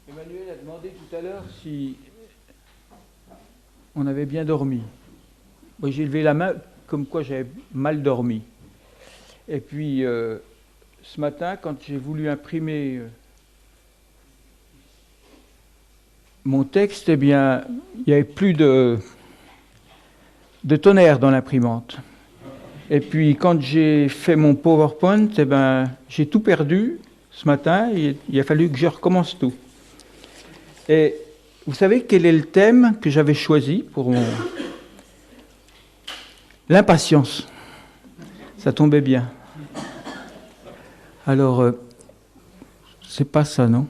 Emmanuel a demandé tout à l'heure si on avait bien dormi. Moi, j'ai levé la main comme quoi j'avais mal dormi. Et puis, ce matin, quand j'ai voulu imprimer mon texte, eh bien, il n'y avait plus de tonnerre dans l'imprimante. Et puis, quand j'ai fait mon PowerPoint, eh ben, j'ai tout perdu ce matin. Il a fallu que je recommence tout. Et vous savez quel est le thème que j'avais choisi pour mon... L'impatience. Ça tombait bien. Alors, c'est pas ça, non?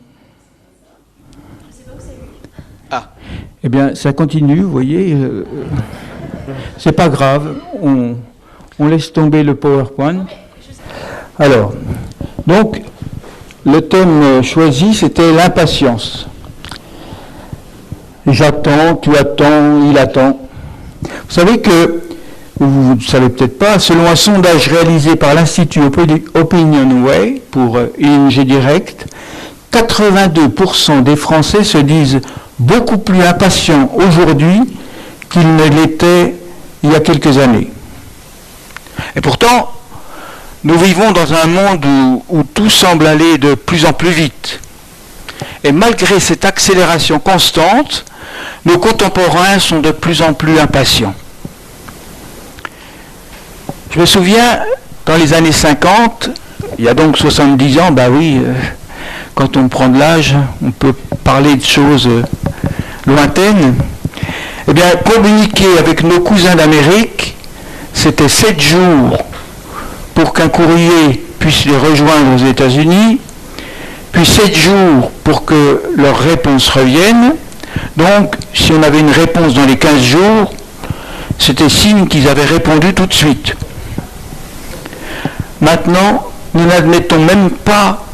Ah, eh bien, ça continue, vous voyez. C'est pas grave, on laisse tomber le PowerPoint. Alors, donc, le thème choisi, c'était l'impatience. J'attends, tu attends, il attend. Vous savez que, vous ne savez peut-être pas, selon un sondage réalisé par l'Institut OpinionWay pour ING Direct, 82% des Français se disent beaucoup plus impatients aujourd'hui qu'ils ne l'étaient il y a quelques années. Et pourtant, nous vivons dans un monde où tout semble aller de plus en plus vite. Et malgré cette accélération constante, nos contemporains sont de plus en plus impatients. Je me souviens, dans les années 50, il y a donc 70 ans, bah oui, quand on prend de l'âge, on peut parler de choses lointaines. Eh bien, communiquer avec nos cousins d'Amérique, c'était 7 jours pour qu'un courrier puisse les rejoindre aux États-Unis, puis 7 jours pour que leur réponse revienne. Donc, si on avait une réponse dans les 15 jours, c'était signe qu'ils avaient répondu tout de suite. Maintenant, nous n'admettons même pas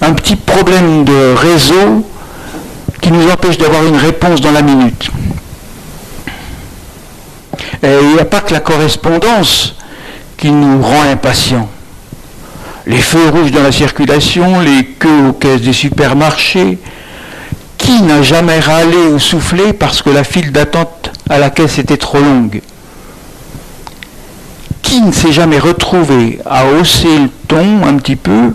un petit problème de réseau qui nous empêche d'avoir une réponse dans la minute. Et il n'y a pas que la correspondance qui nous rend impatients. Les feux rouges dans la circulation, les queues aux caisses des supermarchés. Qui n'a jamais râlé ou soufflé parce que la file d'attente à la caisse était trop longue? Qui ne s'est jamais retrouvé à hausser le ton un petit peu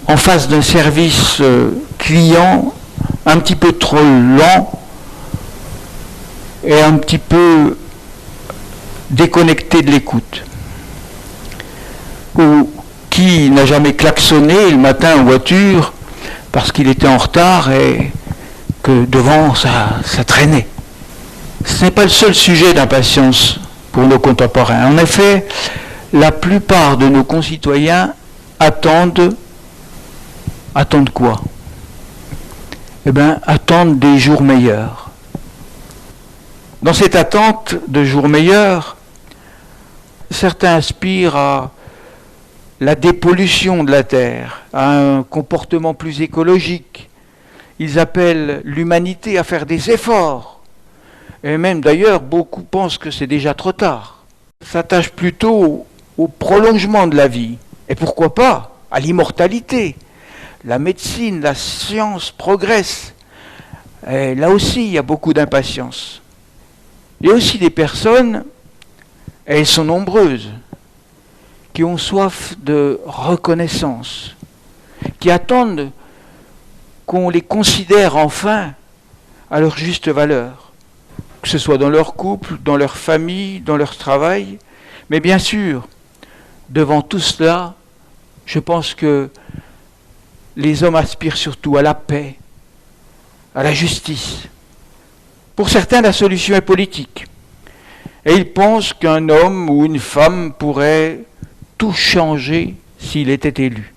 en face d'un service client un petit peu trop lent et un petit peu déconnecté de l'écoute? Ou qui n'a jamais klaxonné le matin en voiture parce qu'il était en retard et que devant ça traînait? Ce n'est pas le seul sujet d'impatience pour nos contemporains. En effet, la plupart de nos concitoyens attendent quoi? Eh bien, attendent des jours meilleurs. Dans cette attente de jours meilleurs, certains aspirent à la dépollution de la Terre, à un comportement plus écologique. Ils appellent l'humanité à faire des efforts. Et même d'ailleurs, beaucoup pensent que c'est déjà trop tard. Ils s'attachent plutôt au prolongement de la vie. Et pourquoi pas à l'immortalité. La médecine, la science progressent. Et là aussi, il y a beaucoup d'impatience. Il y a aussi des personnes, et elles sont nombreuses, qui ont soif de reconnaissance, qui attendent qu'on les considère enfin à leur juste valeur, que ce soit dans leur couple, dans leur famille, dans leur travail. Mais bien sûr, devant tout cela, je pense que les hommes aspirent surtout à la paix, à la justice. Pour certains, la solution est politique. Et ils pensent qu'un homme ou une femme pourrait tout changer s'il était élu.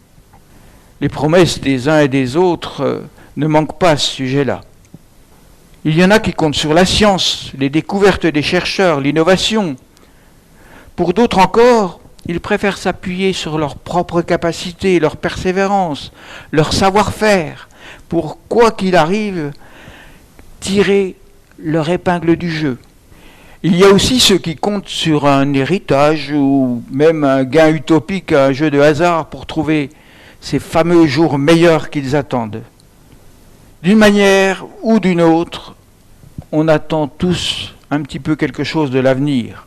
Les promesses des uns et des autres ne manquent pas à ce sujet-là. Il y en a qui comptent sur la science, les découvertes des chercheurs, l'innovation. Pour d'autres encore, ils préfèrent s'appuyer sur leurs propres capacités, leur persévérance, leur savoir-faire, pour, quoi qu'il arrive, tirer leur épingle du jeu. Il y a aussi ceux qui comptent sur un héritage ou même un gain utopique à un jeu de hasard pour trouver ces fameux jours meilleurs qu'ils attendent. D'une manière ou d'une autre, on attend tous un petit peu quelque chose de l'avenir.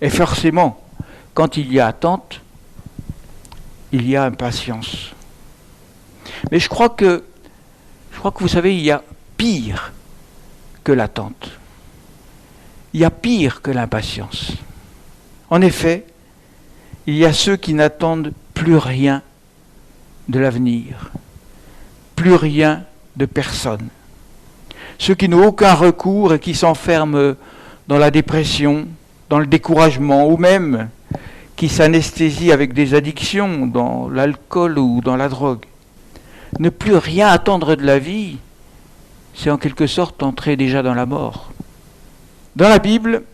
Et forcément, quand il y a attente, il y a impatience. Mais je crois que vous savez, il y a pire que l'attente. Il y a pire que l'impatience. En effet, il y a ceux qui n'attendent plus rien de l'avenir, plus rien de personne. Ceux qui n'ont aucun recours et qui s'enferment dans la dépression, dans le découragement, ou même qui s'anesthésient avec des addictions, dans l'alcool ou dans la drogue. Ne plus rien attendre de la vie, c'est en quelque sorte entrer déjà dans la mort. Dans la Bible,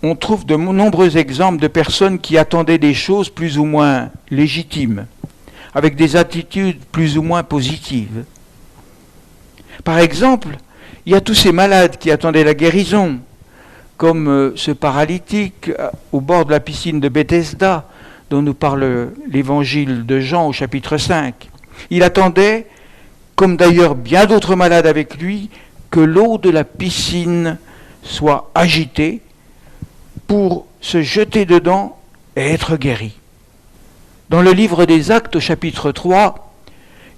on trouve de nombreux exemples de personnes qui attendaient des choses plus ou moins légitimes, avec des attitudes plus ou moins positives. Par exemple, il y a tous ces malades qui attendaient la guérison, comme ce paralytique au bord de la piscine de Bethesda, dont nous parle l'évangile de Jean au chapitre 5. Il attendait, comme d'ailleurs bien d'autres malades avec lui, que l'eau de la piscine soit agitée pour se jeter dedans et être guéri. Dans le livre des Actes au chapitre 3,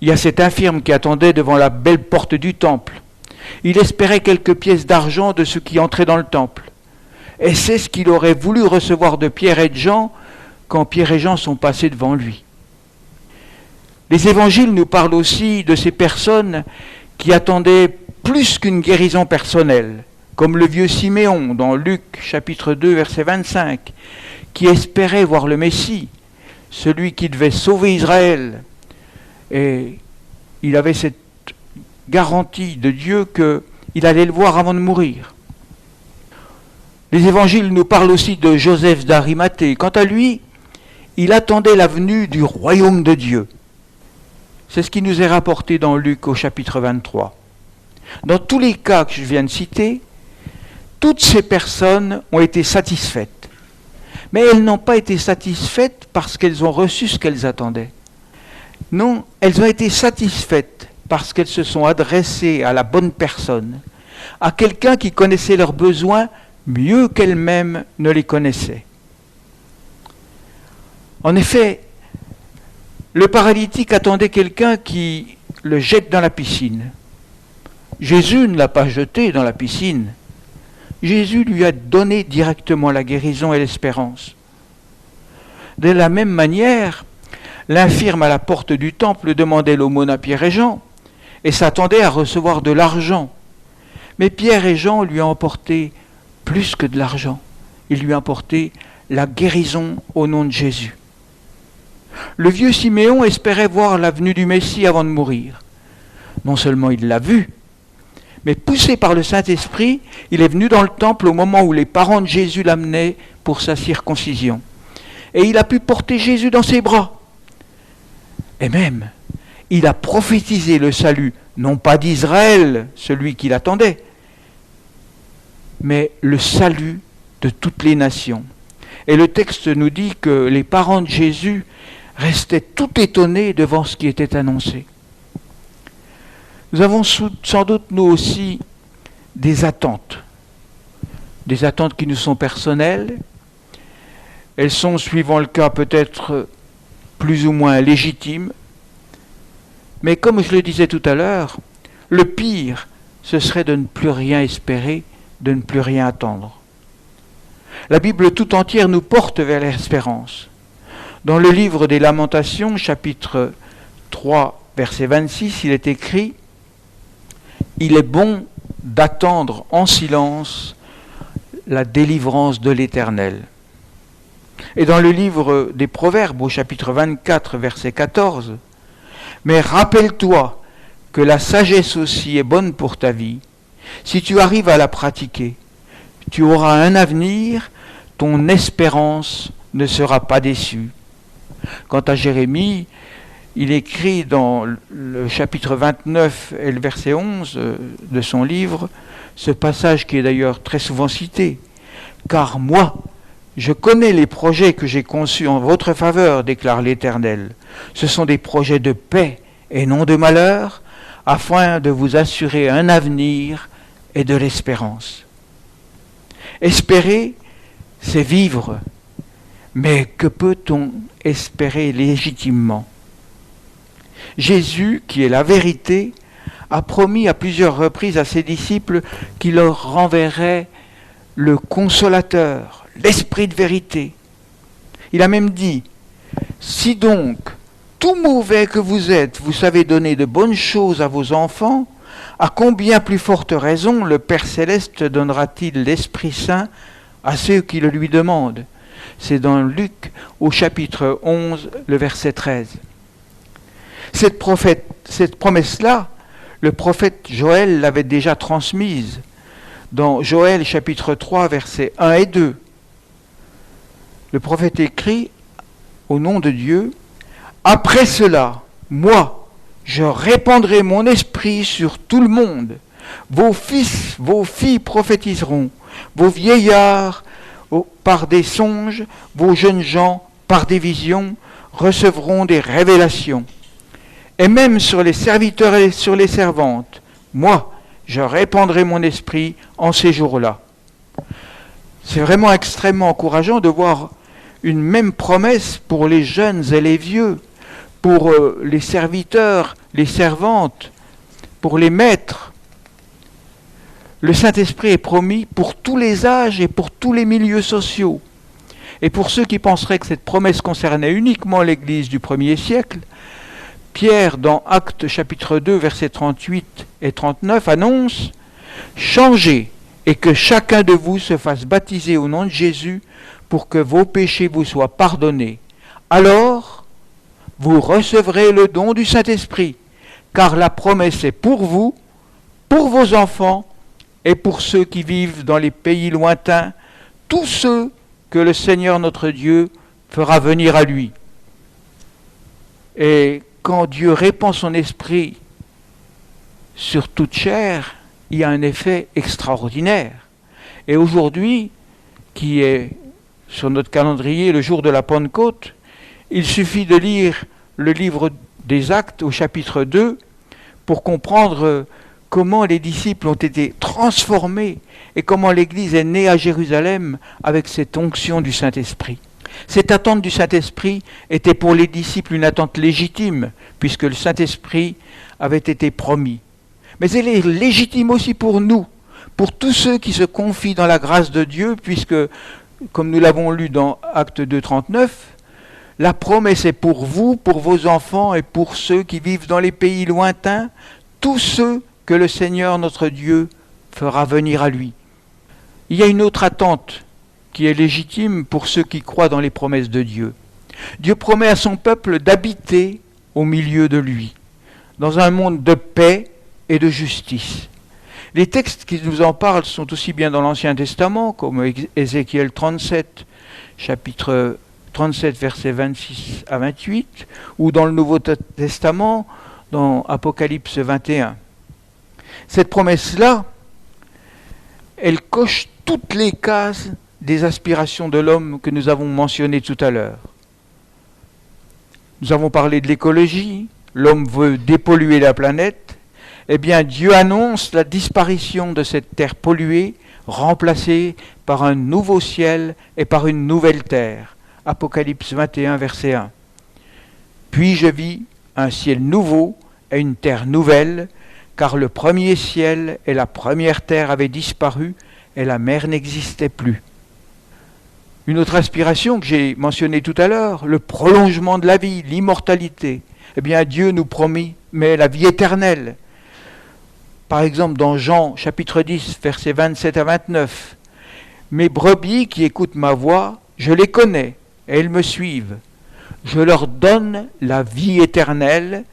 il y a cet infirme qui attendait devant la belle porte du temple. Il espérait quelques pièces d'argent de ceux qui entraient dans le temple. Et c'est ce qu'il aurait voulu recevoir de Pierre et de Jean quand Pierre et Jean sont passés devant lui. Les évangiles nous parlent aussi de ces personnes qui attendaient plus qu'une guérison personnelle, comme le vieux Siméon dans Luc chapitre 2 verset 25, qui espérait voir le Messie, celui qui devait sauver Israël. Et il avait cette garantie de Dieu qu'il allait le voir avant de mourir. Les évangiles nous parlent aussi de Joseph d'Arimathée. Quant à lui, il attendait la venue du royaume de Dieu. C'est ce qui nous est rapporté dans Luc au chapitre 23. Dans tous les cas que je viens de citer, toutes ces personnes ont été satisfaites. Mais elles n'ont pas été satisfaites parce qu'elles ont reçu ce qu'elles attendaient. Non, elles ont été satisfaites parce qu'elles se sont adressées à la bonne personne, à quelqu'un qui connaissait leurs besoins mieux qu'elles-mêmes ne les connaissaient. En effet, le paralytique attendait quelqu'un qui le jette dans la piscine. Jésus ne l'a pas jeté dans la piscine. Jésus lui a donné directement la guérison et l'espérance. De la même manière, l'infirme à la porte du temple demandait l'aumône à Pierre et Jean et s'attendait à recevoir de l'argent. Mais Pierre et Jean lui ont apporté plus que de l'argent. Ils lui ont apporté la guérison au nom de Jésus. Le vieux Siméon espérait voir la venue du Messie avant de mourir. Non seulement il l'a vu, mais poussé par le Saint-Esprit, il est venu dans le temple au moment où les parents de Jésus l'amenaient pour sa circoncision. Et il a pu porter Jésus dans ses bras. Et même, il a prophétisé le salut, non pas d'Israël, celui qu'il attendait, mais le salut de toutes les nations. Et le texte nous dit que les parents de Jésus restaient tout étonnés devant ce qui était annoncé. Nous avons sans doute, nous aussi, des attentes qui nous sont personnelles. Elles sont, suivant le cas, peut-être plus ou moins légitimes. Mais comme je le disais tout à l'heure, le pire, ce serait de ne plus rien espérer, de ne plus rien attendre. La Bible tout entière nous porte vers l'espérance. Dans le livre des Lamentations, chapitre 3, verset 26, il est écrit « Il est bon d'attendre en silence la délivrance de l'Éternel. » Et dans le livre des Proverbes, au chapitre 24, verset 14, « Mais rappelle-toi que la sagesse aussi est bonne pour ta vie. Si tu arrives à la pratiquer, tu auras un avenir, ton espérance ne sera pas déçue. » Quant à Jérémie, il écrit dans le chapitre 29 et le verset 11 de son livre, ce passage qui est d'ailleurs très souvent cité. « Car moi, je connais les projets que j'ai conçus en votre faveur, déclare l'Éternel. Ce sont des projets de paix et non de malheur, afin de vous assurer un avenir et de l'espérance. Espérer, c'est vivre. Mais que peut-on espérer légitimement ? Jésus, qui est la vérité, a promis à plusieurs reprises à ses disciples qu'il leur renverrait le consolateur, l'esprit de vérité. Il a même dit, « Si donc, tout mauvais que vous êtes, vous savez donner de bonnes choses à vos enfants, à combien plus forte raison le Père Céleste donnera-t-il l'Esprit Saint à ceux qui le lui demandent ?» C'est dans Luc au chapitre 11, le verset 13. Cette promesse-là, le prophète Joël l'avait déjà transmise dans Joël chapitre 3, versets 1 et 2. Le prophète écrit au nom de Dieu, « Après cela, moi, je répandrai mon esprit sur tout le monde. Vos fils, vos filles prophétiseront, vos vieillards par des songes, vos jeunes gens par des visions recevront des révélations. Et même sur les serviteurs et sur les servantes, moi, je répandrai mon esprit en ces jours-là. » C'est vraiment extrêmement encourageant de voir une même promesse pour les jeunes et les vieux, pour les serviteurs, les servantes, pour les maîtres. Le Saint-Esprit est promis pour tous les âges et pour tous les milieux sociaux. Et pour ceux qui penseraient que cette promesse concernait uniquement l'Église du 1er siècle, Pierre, dans Actes chapitre 2, versets 38 et 39, annonce « Changez et que chacun de vous se fasse baptiser au nom de Jésus pour que vos péchés vous soient pardonnés. Alors, vous recevrez le don du Saint-Esprit, car la promesse est pour vous, pour vos enfants et pour ceux qui vivent dans les pays lointains, tous ceux que le Seigneur notre Dieu fera venir à lui. » Et quand Dieu répand son esprit sur toute chair, il y a un effet extraordinaire. Et aujourd'hui, qui est sur notre calendrier le jour de la Pentecôte, il suffit de lire le livre des Actes au chapitre 2 pour comprendre comment les disciples ont été transformés et comment l'Église est née à Jérusalem avec cette onction du Saint-Esprit. Cette attente du Saint-Esprit était pour les disciples une attente légitime, puisque le Saint-Esprit avait été promis. Mais elle est légitime aussi pour nous, pour tous ceux qui se confient dans la grâce de Dieu, puisque, comme nous l'avons lu dans Acte 2, 39, la promesse est pour vous, pour vos enfants et pour ceux qui vivent dans les pays lointains, tous ceux que le Seigneur notre Dieu fera venir à lui. Il y a une autre attente qui est légitime pour ceux qui croient dans les promesses de Dieu. Dieu promet à son peuple d'habiter au milieu de lui, dans un monde de paix et de justice. Les textes qui nous en parlent sont aussi bien dans l'Ancien Testament, comme Ézéchiel 37, chapitre 37, versets 26 à 28, ou dans le Nouveau Testament, dans Apocalypse 21. Cette promesse-là, elle coche toutes les cases des aspirations de l'homme que nous avons mentionnées tout à l'heure. Nous avons parlé de l'écologie, l'homme veut dépolluer la planète. Eh bien, Dieu annonce la disparition de cette terre polluée, remplacée par un nouveau ciel et par une nouvelle terre. Apocalypse 21, verset 1. Puis je vis un ciel nouveau et une terre nouvelle, car le premier ciel et la première terre avaient disparu et la mer n'existait plus. Une autre aspiration que j'ai mentionnée tout à l'heure, le prolongement de la vie, l'immortalité. Eh bien, Dieu nous promet la vie éternelle. Par exemple, dans Jean, chapitre 10, versets 27 à 29, « Mes brebis qui écoutent ma voix, je les connais, et elles me suivent. Je leur donne la vie éternelle,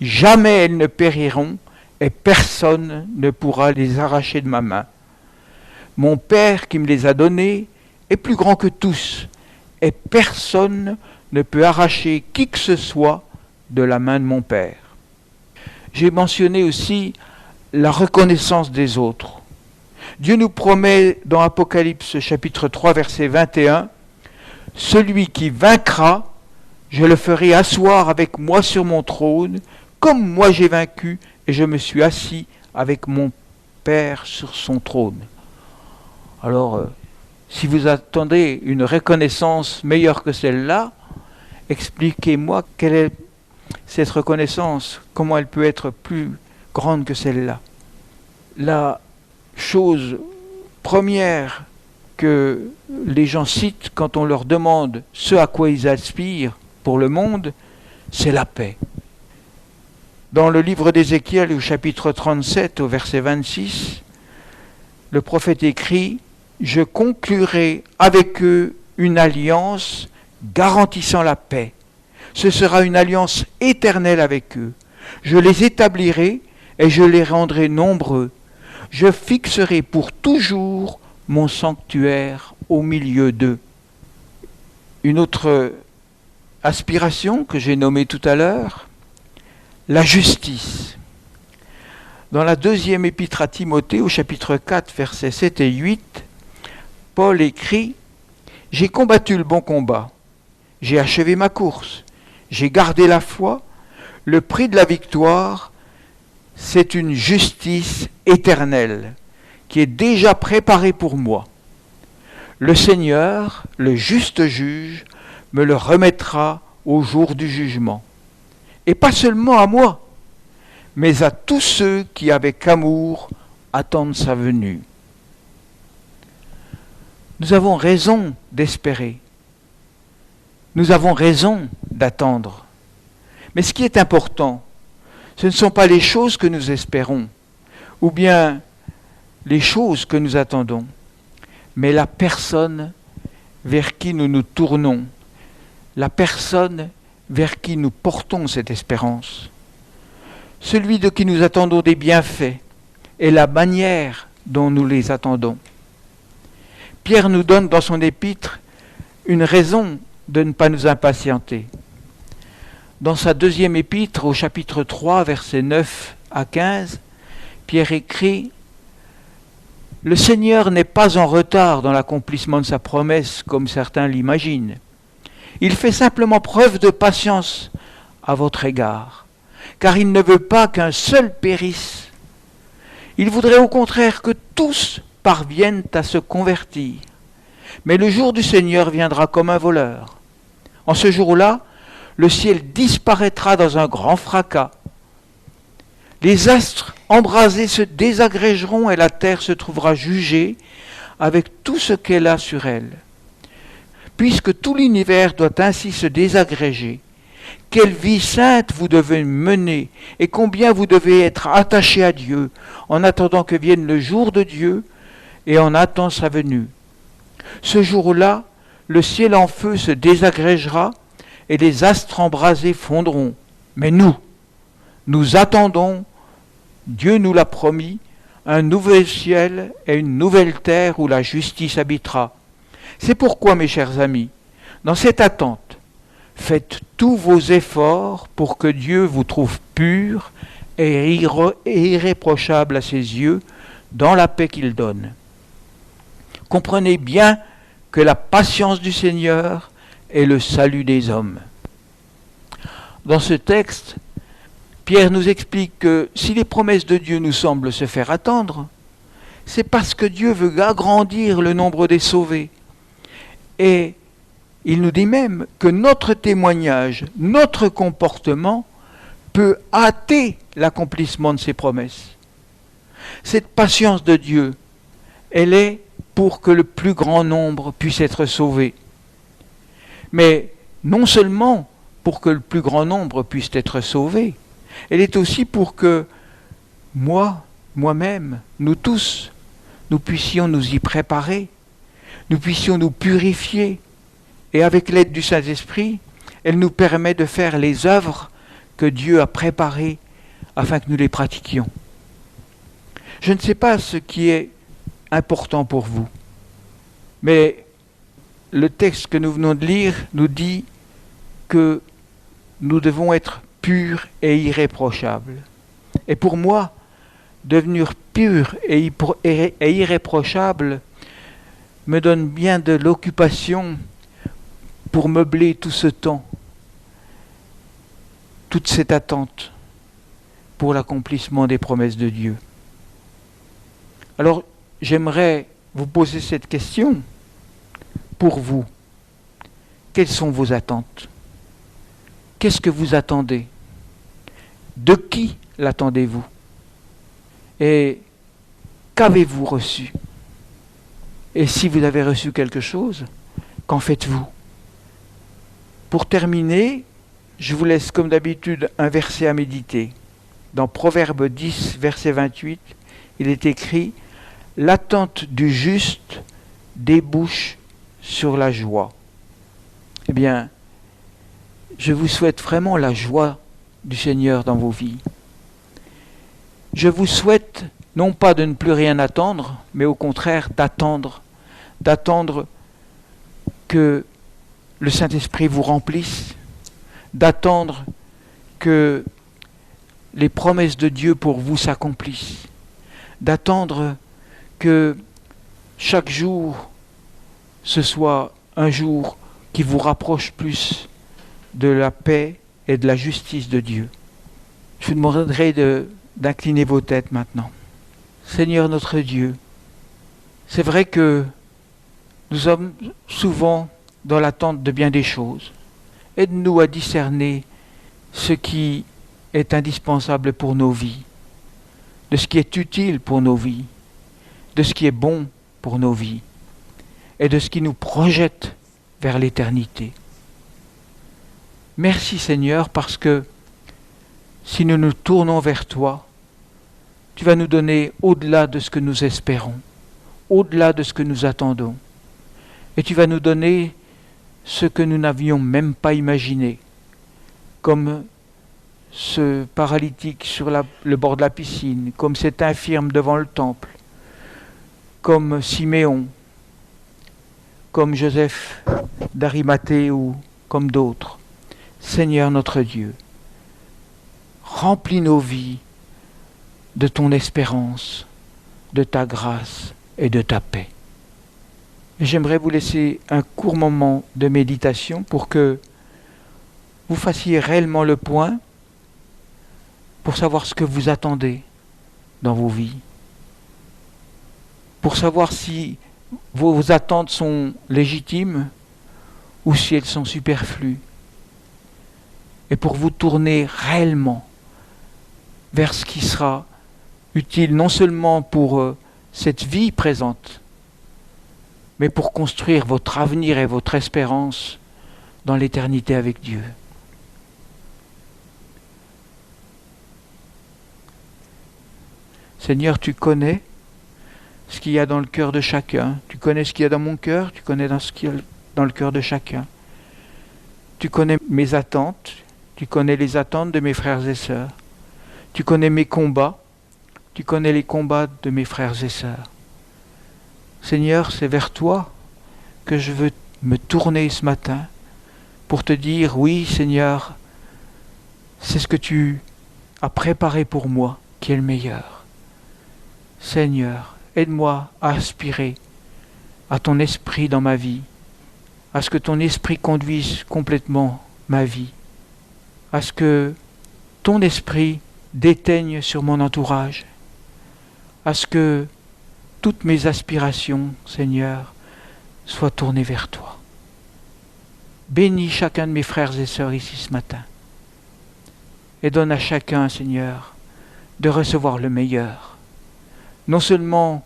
jamais elles ne périront, et personne ne pourra les arracher de ma main. Mon Père qui me les a donnés est plus grand que tous, et personne ne peut arracher qui que ce soit de la main de mon Père. » J'ai mentionné aussi la reconnaissance des autres. Dieu nous promet dans Apocalypse chapitre 3 verset 21, « Celui qui vaincra, je le ferai asseoir avec moi sur mon trône, comme moi j'ai vaincu et je me suis assis avec mon Père sur son trône. Alors, si vous attendez une reconnaissance meilleure que celle-là, expliquez-moi quelle est cette reconnaissance, comment elle peut être plus grande que celle-là. La chose première que les gens citent quand on leur demande ce à quoi ils aspirent pour le monde, c'est la paix. Dans le livre d'Ézéchiel, au chapitre 37, au verset 26, le prophète écrit « Je conclurai avec eux une alliance garantissant la paix. Ce sera une alliance éternelle avec eux. Je les établirai et je les rendrai nombreux. Je fixerai pour toujours mon sanctuaire au milieu d'eux. » Une autre aspiration que j'ai nommée tout à l'heure, la justice. Dans la deuxième épître à Timothée, au chapitre 4, versets 7 et 8, Paul écrit « J'ai combattu le bon combat, j'ai achevé ma course, j'ai gardé la foi, le prix de la victoire, c'est une justice éternelle qui est déjà préparée pour moi. Le Seigneur, le juste juge, me le remettra au jour du jugement. Et pas seulement à moi, mais à tous ceux qui, avec amour, attendent sa venue. » Nous avons raison d'espérer. Nous avons raison d'attendre. Mais ce qui est important, ce ne sont pas les choses que nous espérons, ou bien les choses que nous attendons, mais la personne vers qui nous nous tournons, la personne vers qui nous portons cette espérance, celui de qui nous attendons des bienfaits et la manière dont nous les attendons. Pierre nous donne dans son épître une raison de ne pas nous impatienter. Dans sa deuxième épître, au chapitre 3, versets 9 à 15, Pierre écrit « Le Seigneur n'est pas en retard dans l'accomplissement de sa promesse, comme certains l'imaginent. Il fait simplement preuve de patience à votre égard, car il ne veut pas qu'un seul périsse. Il voudrait au contraire que tous parviennent à se convertir. Mais le jour du Seigneur viendra comme un voleur. En ce jour-là, le ciel disparaîtra dans un grand fracas. Les astres embrasés se désagrégeront et la terre se trouvera jugée avec tout ce qu'elle a sur elle. Puisque tout l'univers doit ainsi se désagréger, quelle vie sainte vous devez mener et combien vous devez être attaché à Dieu en attendant que vienne le jour de Dieu et en attendant sa venue. Ce jour-là, le ciel en feu se désagrégera et les astres embrasés fondront. Mais nous attendons, Dieu nous l'a promis, un nouvel ciel et une nouvelle terre où la justice habitera. C'est pourquoi, mes chers amis, dans cette attente, faites tous vos efforts pour que Dieu vous trouve pur et irréprochable à ses yeux dans la paix qu'il donne. Comprenez bien que la patience du Seigneur est le salut des hommes. Dans ce texte, Pierre nous explique que si les promesses de Dieu nous semblent se faire attendre, c'est parce que Dieu veut agrandir le nombre des sauvés. Et il nous dit même que notre témoignage, notre comportement peut hâter l'accomplissement de ses promesses. Cette patience de Dieu, elle est pour que le plus grand nombre puisse être sauvé. Mais non seulement pour que le plus grand nombre puisse être sauvé, elle est aussi pour que moi-même, nous tous, nous puissions nous y préparer, nous puissions nous purifier. Et avec l'aide du Saint-Esprit, elle nous permet de faire les œuvres que Dieu a préparées afin que nous les pratiquions. Je ne sais pas ce qui est important pour vous, mais le texte que nous venons de lire nous dit que nous devons être purs et irréprochables. Et pour moi, devenir pur et irréprochable me donne bien de l'occupation pour meubler tout ce temps, toute cette attente. pour l'accomplissement des promesses de Dieu. Alors, j'aimerais vous poser cette question. Pour vous, quelles sont vos attentes? Qu'est-ce que vous attendez? De qui l'attendez-vous? Et qu'avez-vous reçu? Et si vous avez reçu quelque chose, qu'en faites-vous? Pour terminer, je vous laisse comme d'habitude un verset à méditer. Dans Proverbe 10, verset 28, il est écrit « L'attente du juste débouche sur la joie ». Eh bien, je vous souhaite vraiment la joie du Seigneur dans vos vies. Je vous souhaite non pas de ne plus rien attendre, mais au contraire d'attendre que le Saint-Esprit vous remplisse, d'attendre que les promesses de Dieu pour vous s'accomplissent, d'attendre que chaque jour, ce soit un jour qui vous rapproche plus de la paix et de la justice de Dieu. Je vous demanderai d'incliner vos têtes maintenant. Seigneur notre Dieu, c'est vrai que nous sommes souvent dans l'attente de bien des choses. Aide-nous à discerner ce qui est indispensable pour nos vies, de ce qui est utile pour nos vies, de ce qui est bon pour nos vies, et de ce qui nous projette vers l'éternité. Merci Seigneur, parce que si nous nous tournons vers toi, tu vas nous donner au-delà de ce que nous espérons, au-delà de ce que nous attendons, et tu vas nous donner ce que nous n'avions même pas imaginé, comme ce paralytique sur le bord de la piscine, comme cet infirme devant le temple, comme Siméon, comme Joseph d'Arimathée ou comme d'autres. Seigneur notre Dieu, remplis nos vies de ton espérance, de ta grâce et de ta paix. Et j'aimerais vous laisser un court moment de méditation pour que vous fassiez réellement le point pour savoir ce que vous attendez dans vos vies, pour savoir si vos attentes sont légitimes ou si elles sont superflues, et pour vous tourner réellement vers ce qui sera utile non seulement pour cette vie présente, mais pour construire votre avenir et votre espérance dans l'éternité avec Dieu. Seigneur, tu connais ce qu'il y a dans le cœur de chacun. Tu connais ce qu'il y a dans mon cœur, tu connais ce qu'il y a dans le cœur de chacun. Tu connais mes attentes, tu connais les attentes de mes frères et sœurs. Tu connais mes combats, tu connais les combats de mes frères et sœurs. Seigneur, c'est vers toi que je veux me tourner ce matin pour te dire, oui Seigneur, c'est ce que tu as préparé pour moi qui est le meilleur. Seigneur, aide-moi à aspirer à ton esprit dans ma vie, à ce que ton esprit conduise complètement ma vie, à ce que ton esprit déteigne sur mon entourage, à ce que toutes mes aspirations, Seigneur, soient tournées vers toi. Bénis chacun de mes frères et sœurs ici ce matin et donne à chacun, Seigneur, de recevoir le meilleur, non seulement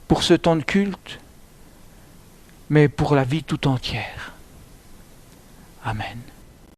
pour ce temps de culte, mais pour la vie tout entière. Amen.